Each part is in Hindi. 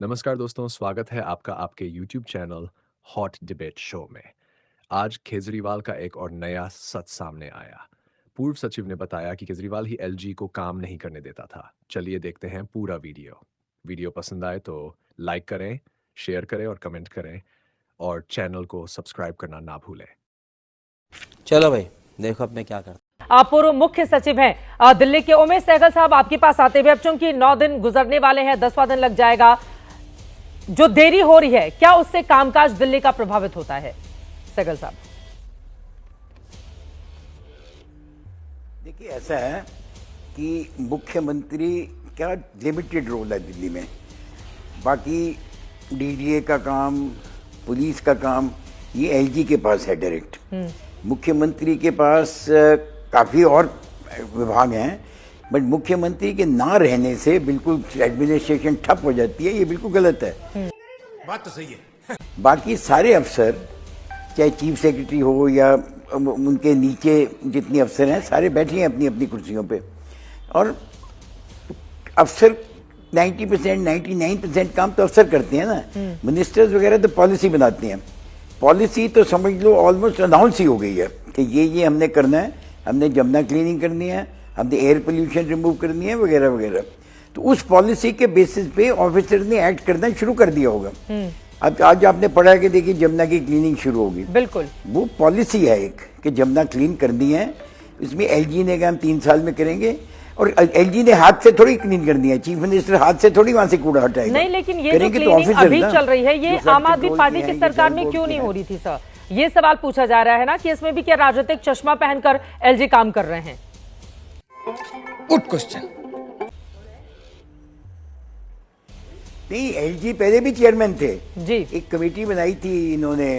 नमस्कार दोस्तों, स्वागत है आपका आपके YouTube channel hot debate show में। आज केजरीवाल का एक और नया सच सामने आया। पूर्व सचिव ने बताया कि केजरीवाल ही एलजी को काम नहीं करने देता था। चलिए देखते हैं पूरा वीडियो। वीडियो पसंद आए तो लाइक करें, शेयर करें और कमेंट करें और चैनल को सब्सक्राइब करना ना भूलें। चलो भाई, देखो अब मैं क्या करता। आप पूर्व मुख्य सचिव हैं दिल्ली के। उमेश सहगल साहब आपके पास आते हुए, अब चूंकि 9 दिन गुजरने वाले हैं, 10वां दिन लग जाएगा, जो देरी हो रही है क्या उससे कामकाज दिल्ली का प्रभावित होता है? सहगल साहब, देखिए ऐसा है कि मुख्यमंत्री का लिमिटेड रोल है दिल्ली में। बाकी डीडीए का काम, पुलिस का काम ये एलजी के पास है डायरेक्ट। मुख्यमंत्री के पास काफ़ी और विभाग हैं, बट मुख्यमंत्री के ना रहने से बिल्कुल एडमिनिस्ट्रेशन ठप हो जाती है। ये बिल्कुल गलत है। बात तो सही है। बाकी सारे अफसर, चाहे चीफ सेक्रेटरी हो या उनके नीचे जितने अफसर हैं, सारे बैठे हैं अपनी अपनी कुर्सियों पे। और अफसर 90%, 99% काम तो अफसर करते हैं ना। मिनिस्टर्स वगैरह तो पॉलिसी बनाते हैं। पॉलिसी तो समझ लो ऑलमोस्ट अनाउंस ही हो गई है कि ये हमने करना है। हमने जमुना क्लीनिंग करनी है, हमने एयर पोल्यूशन रिमूव करनी है, वगैरह वगैरह। तो उस पॉलिसी के बेसिस पे ऑफिसर ने एक्ट करना शुरू कर दिया होगा। अब आज आपने पढ़ा कि देखिए जमुना की क्लीनिंग शुरू होगी। बिल्कुल, वो पॉलिसी है एक कि जमुना क्लीन करनी है। इसमें एलजी ने कहा हम 3 साल में करेंगे, और एलजी ने हाथ से थोड़ी क्लीन करनी है। चीफ मिनिस्टर हाथ से थोड़ी वहां से कूड़ा हटाएगा। नहीं, लेकिन ये जो क्लीनिंग अभी चल रही है, ये आम आदमी पार्टी की सरकार में क्यों नहीं हो रही थी सर? ये सवाल पूछा जा रहा है ना कि इसमें भी क्या राजनीतिक चश्मा पहनकर एलजी काम कर रहे हैं? Good question. नहीं, एलजी पहले भी चेयरमैन थे जी। एक कमेटी बनाई थी इन्होंने,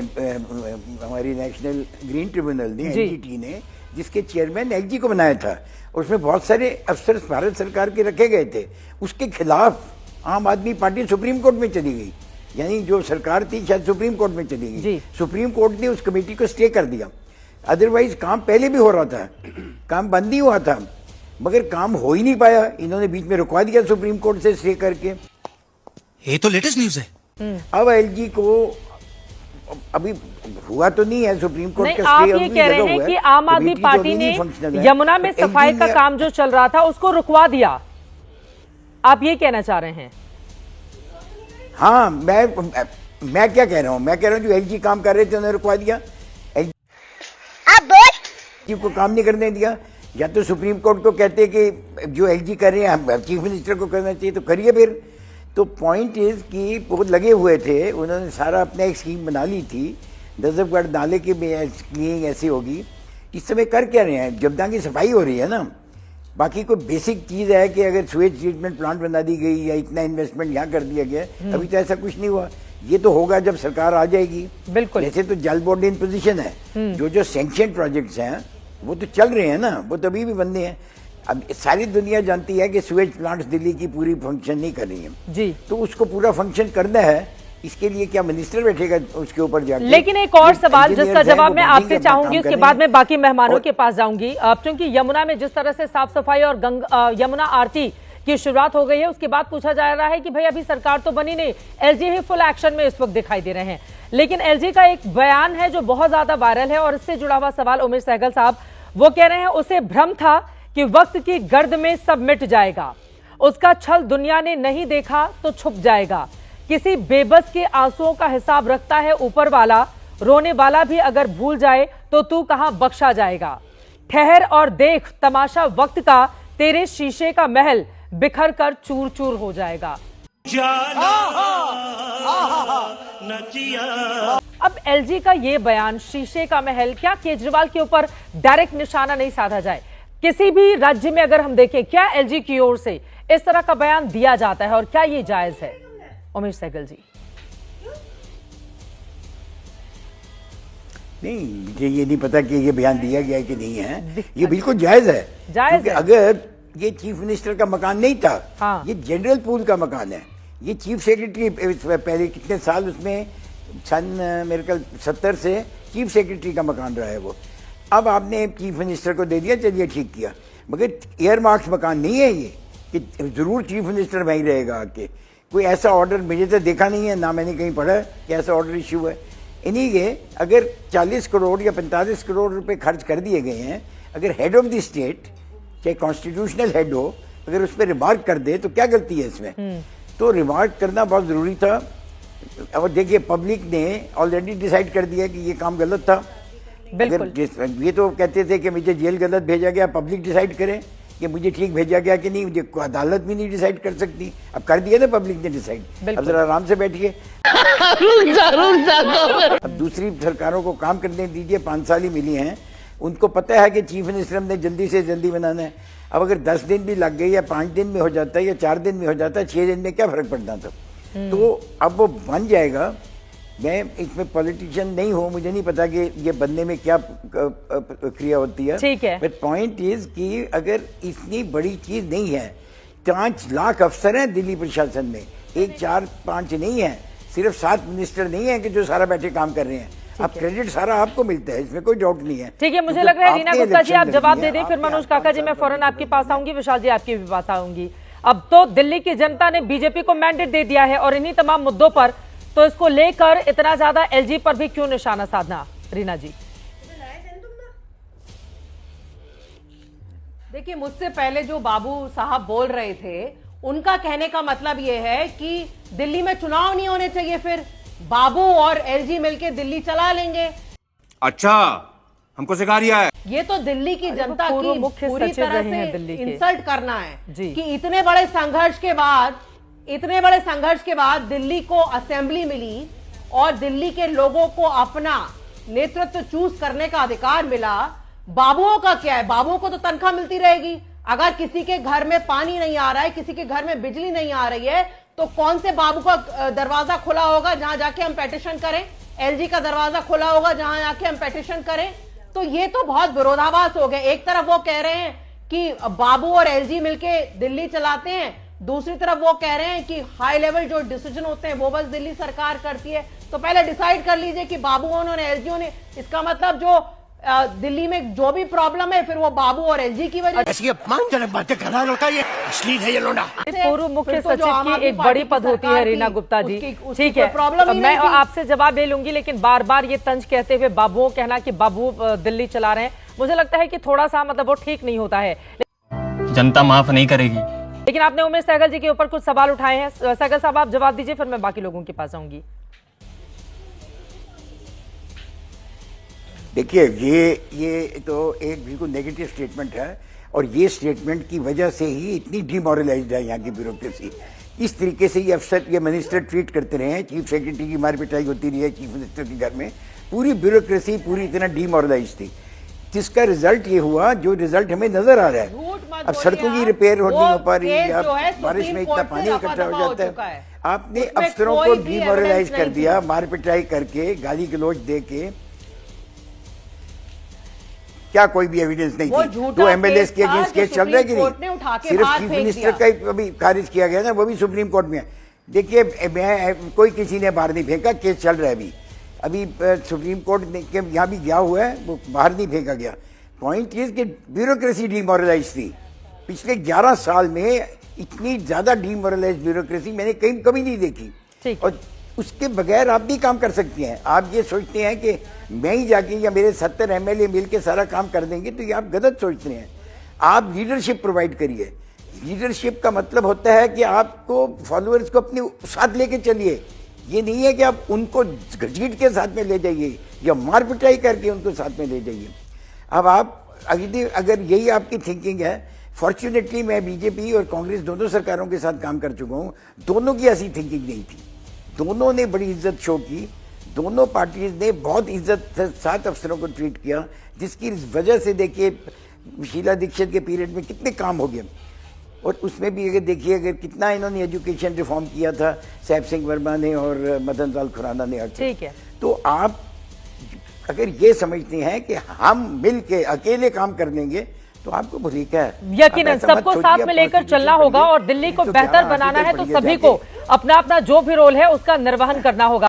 हमारी नेशनल ग्रीन ट्रिब्यूनल ने, एनजीटी ने, जिसके चेयरमैन एलजी को बनाया था। उसमें बहुत सारे अफसर भारत सरकार के रखे गए थे। उसके खिलाफ आम आदमी पार्टी सुप्रीम कोर्ट में चली गई। यानी जो सरकार थी शायद सुप्रीम कोर्ट में चली गई। सुप्रीम कोर्ट ने उस कमेटी को स्टे कर दिया। अदरवाइज काम पहले भी हो रहा था, काम बंद नहीं हुआ था, मगर काम हो ही नहीं पाया। इन्होंने बीच में रुकवा दिया सुप्रीम कोर्ट से स्टे करके। ये तो लेटेस्ट न्यूज है। अब एलजी को अभी हुआ तो नहीं है सुप्रीम कोर्ट नहीं, का आप स्टे ये कह रहे हैं कि आम आदमी पार्टी ने यमुना में सफाई का काम जो चल रहा था उसको रुकवा दिया, आप ये कहना चाह रहे हैं? हाँ, मैं क्या कह रहा हूँ, मैं कह रहा हूँ जो एलजी काम कर रहे थे उन्होंने रुकवा दिया। एलजी को काम नहीं करने दिया। या तो सुप्रीम कोर्ट को कहते कि जो एलजी कर रहे हैं चीफ मिनिस्टर को करना चाहिए, तो करिए फिर। तो पॉइंट इज कि बहुत लगे हुए थे, उन्होंने सारा अपना एक स्कीम बना ली थी। दजबगढ़ नाले की क्लीनिंग ऐसी होगी। इस समय कर क्या रहे हैं? जमुना की सफाई हो रही है ना। बाकी कोई बेसिक चीज़ है कि अगर स्वेज ट्रीटमेंट प्लांट बना दी गई या इतना इन्वेस्टमेंट यहाँ कर दिया गया, अभी तो ऐसा कुछ नहीं हुआ। ये तो होगा जब सरकार आ जाएगी। बिल्कुल। जैसे तो जल बोर्ड इन पोजिशन है, जो सैंक्शन प्रोजेक्ट्स हैं वो तो चल रहे हैं ना, वो तो अभी भी बनने हैं। अब सारी दुनिया जानती है कि स्वेज प्लांट्स दिल्ली की पूरी फंक्शन नहीं कर रही है जी। तो उसको पूरा फंक्शन करना है। इसके लिए क्या मिनिस्टर बैठेगा उसके ऊपर जाकर? लेकिन एक और सवाल जिसका जवाब मैं आपसे चाहूंगी, उसके बाद मैं बाकी मेहमानों के पास जाऊंगी। अब चूंकि यमुना में जिस तरह से साफ सफाई और यमुना आरती की शुरुआत हो गई है, उसके बाद पूछा जा रहा है कि भाई अभी सरकार तो बनी नहीं, एलजी ही फुल एक्शन में इस वक्त दिखाई दे रहे हैं। लेकिन एलजी का एक बयान है जो बहुत ज्यादा वायरल है, और इससे जुड़ा हुआ सवाल उमेश सहगल साहब, वो कह रहे हैं उसे भ्रम था कि वक्त की गर्द में सब मिट जाएगा, उसका छल दुनिया ने नहीं देखा तो छुप जाएगा, किसी बेबस के आंसुओं का हिसाब रखता है ऊपर वाला, रोने वाला भी अगर भूल जाए तो तू कहां बख्शा जाएगा, ठहर और देख तमाशा वक्त का, तेरे शीशे का महल बिखर कर चूर चूर हो जाएगा। अब एलजी का ये बयान, शीशे का महल, क्या केजरीवाल के ऊपर डायरेक्ट निशाना नहीं साधा जाए? किसी भी राज्य में अगर हम देखें, क्या एलजी की ओर से इस तरह का बयान दिया जाता है और क्या ये जायज है? उमेश सहगल जी। नहीं, मुझे ये नहीं पता कि ये बयान दिया गया है कि नहीं है। ये बिल्कुल जायज है। जायज है। अगर ये चीफ मिनिस्टर का मकान नहीं था, हाँ। ये जनरल पूल का मकान है। ये चीफ सेक्रेटरी पहले कितने साल उसमें, सन मेरे ख्याल 70 से चीफ सेक्रेटरी का मकान रहा है वो। अब आपने चीफ मिनिस्टर को दे दिया, चलिए ठीक किया, मगर एयर मार्क्स मकान नहीं है ये कि जरूर चीफ मिनिस्टर वहीं रहेगा आके। कोई ऐसा ऑर्डर मुझे तो देखा नहीं है, ना मैंने कहीं पढ़ा है कि ऐसा ऑर्डर इश्यू है। इन्हीं के अगर 40 करोड़ या 45 करोड़ रुपए खर्च कर दिए गए हैं, अगर हेड ऑफ द स्टेट चाहे कॉन्स्टिट्यूशनल हेड हो अगर उस पर रिमार्क कर दे तो क्या गलती है इसमें? तो रिमार्क करना बहुत जरूरी था। और देखिए पब्लिक ने ऑलरेडी डिसाइड कर दिया कि ये काम गलत था। अगर ये तो कहते थे कि मुझे जेल गलत भेजा गया, पब्लिक डिसाइड करे कि मुझे ठीक भेजा गया कि नहीं, मुझे अदालत भी नहीं डिसाइड कर सकती। अब कर दिया ना पब्लिक ने डिसाइड, अब जरा आराम से बैठिए। अब दूसरी सरकारों को काम करने दीजिए, 5 साल ही मिली हैं, उनको पता है कि चीफ मिनिस्टर हमने जल्दी से जल्दी बनाना है। अब अगर 10 दिन भी लग गए या 5 दिन में हो जाता है या 4 दिन में हो जाता है, 6 दिन में क्या फर्क पड़ता था? तो अब वो बन जाएगा। मैं इसमें पॉलिटिशियन नहीं हूं, मुझे नहीं पता कि ये बनने में क्या क्रिया होती है। ठीक है, बट पॉइंट इज कि अगर इतनी बड़ी चीज नहीं है, 5 लाख अफसर हैं दिल्ली प्रशासन में, 1 4 5 नहीं है, सिर्फ 7 मिनिस्टर नहीं है कि जो सारा बैठे काम कर रहे हैं। अब क्रेडिट सारा आपको मिलता है, इसमें कोई डाउट नहीं है। ठीक है, मुझे लग रहा है रीना गुप्ता जी आप जवाब दे दें, फिर मनोज काका जी मैं फौरन आपके पास आऊंगी, विशाल जी आपके भी पास आऊंगी। अब तो दिल्ली की जनता ने बीजेपी को मैंडेट दे दिया है और इन्हीं तमाम मुद्दों पर, तो इसको लेकर इतना ज्यादा एलजी पर भी क्यों निशाना साधना? रीना जी देखिए, मुझसे पहले जो बाबू साहब बोल रहे थे उनका कहने का मतलब यह है कि दिल्ली में चुनाव नहीं होने चाहिए, फिर बाबू और एलजी मिलके दिल्ली चला लेंगे। अच्छा, हमको सिखा रिया है। ये तो दिल्ली की जनता की पूरी तरह से इंसल्ट करना है कि इतने बड़े संघर्ष के बाद दिल्ली को असेंबली मिली और दिल्ली के लोगों को अपना नेतृत्व चूज करने का अधिकार मिला। बाबुओं का क्या है? बाबुओं को तो तनख्वाह मिलती रहेगी। अगर किसी के घर में पानी नहीं आ रहा है, किसी के घर में बिजली नहीं आ रही है, तो कौन से बाबू का दरवाजा खुला होगा जहां जाके हम पेटिशन करें? एलजी का दरवाजा खुला होगा जहां जाके हम पेटिशन करें? तो ये तो बहुत विरोधाभास हो गया। एक तरफ वो कह रहे हैं कि बाबू और एलजी मिलके दिल्ली चलाते हैं, दूसरी तरफ वो कह रहे हैं कि हाई लेवल जो डिसीजन होते हैं वो बस दिल्ली सरकार करती है। तो पहले डिसाइड कर लीजिए कि बाबुओं ने एलजीओ ने, इसका मतलब जो दिल्ली में जो भी प्रॉब्लम है फिर वो बाबू और एलजी की वजह से। ऐसी अपमानजनक बातें कर रहा है, ये अश्लील है ये लोंडा। पूर्व मुख्य सचिव की एक बड़ी पद होती है रीना गुप्ता जी। ठीक है, मैं आपसे जवाब ले लूंगी, लेकिन बार बार ये तंज कहते हुए बाबुओं कहना कि बाबू दिल्ली चला रहे हैं, मुझे लगता है कि थोड़ा सा मतलब वो ठीक नहीं होता है। जनता माफ नहीं करेगी। लेकिन आपने उमेश सहगल जी के ऊपर कुछ सवाल उठाए हैं। सहगल साहब आप जवाब दीजिए, फिर मैं बाकी लोगों के पास आऊंगी। देखिए ये तो एक बिल्कुल नेगेटिव स्टेटमेंट है और ये स्टेटमेंट की वजह से ही इतनी डिमोरलाइज्ड है यहाँ की ब्यूरोक्रेसी। इस तरीके से ये अफसर ये मिनिस्टर ट्वीट करते रहे हैं, चीफ सेक्रेटरी की मार पिटाई होती रही है चीफ मिनिस्टर के घर में, पूरी ब्यूरोक्रेसी पूरी इतना डिमोरलाइज थी, जिसका रिजल्ट ये हुआ जो रिजल्ट हमें नजर आ रहा है। अब सड़कों की रिपेयर नहीं हो पा रही है, बारिश में इतना पानी इकट्ठा हो जाता है। आपने अफसरों को डिमोरलाइज कर दिया, मार पिटाई करके, गाली गलौज दे के। क्या कोई भी एविडेंस नहीं थी? 2 एमएलए के अगेंस्ट केस चल रहा है कि नहीं? सिर्फ चीफ मिनिस्टर का अभी खारिज किया गया ना, वो भी सुप्रीम कोर्ट में। देखिए मैं कोई किसी ने बाहर नहीं फेंका, केस चल रहा है अभी सुप्रीम कोर्ट के यहाँ भी गया हुआ है, वो बाहर नहीं फेंका गया। पॉइंट ये कि ब्यूरोक्रेसी डिमोरलाइज थी। पिछले 11 साल में इतनी ज्यादा डिमोरलाइज ब्यूरोक्रेसी मैंने कहीं कभी नहीं देखी। और उसके बगैर आप भी काम कर सकती हैं। आप ये सोचते हैं कि मैं ही जाके या मेरे 70 एमएलए मिलके सारा काम कर देंगे, तो ये आप गलत सोचते हैं। आप लीडरशिप प्रोवाइड करिए। लीडरशिप का मतलब होता है कि आपको फॉलोअर्स को अपने साथ लेके चलिए। ये नहीं है कि आप उनको घसीट के साथ में ले जाइए या मार पिटाई करके उनको साथ में ले जाइए। अब आप अगर यही आपकी थिंकिंग है, फॉर्चुनेटली मैं बीजेपी और कांग्रेस दोनों सरकारों के साथ काम कर चुका हूँ, दोनों की ऐसी थिंकिंग नहीं थी। दोनों ने बड़ी इज्जत शो की, दोनों पार्टीज ने बहुत इज्जत से 7 अफसरों को ट्रीट किया, जिसकी वजह से देखिए शीला दीक्षित के पीरियड में कितने काम हो गए। और उसमें भी अगर देखिए अगर कितना इन्होंने एजुकेशन रिफॉर्म किया था सैफ सिंह वर्मा ने और मदन लाल खुराना ने। ठीक है, तो आप अगर ये समझते हैं कि हम मिल के अकेले काम कर लेंगे तो आपको भूलिका है। यकीनन सबको साथ में लेकर चलना होगा और दिल्ली को बेहतर बनाना है, तो सभी को अपना अपना जो भी रोल है उसका निर्वहन करना होगा।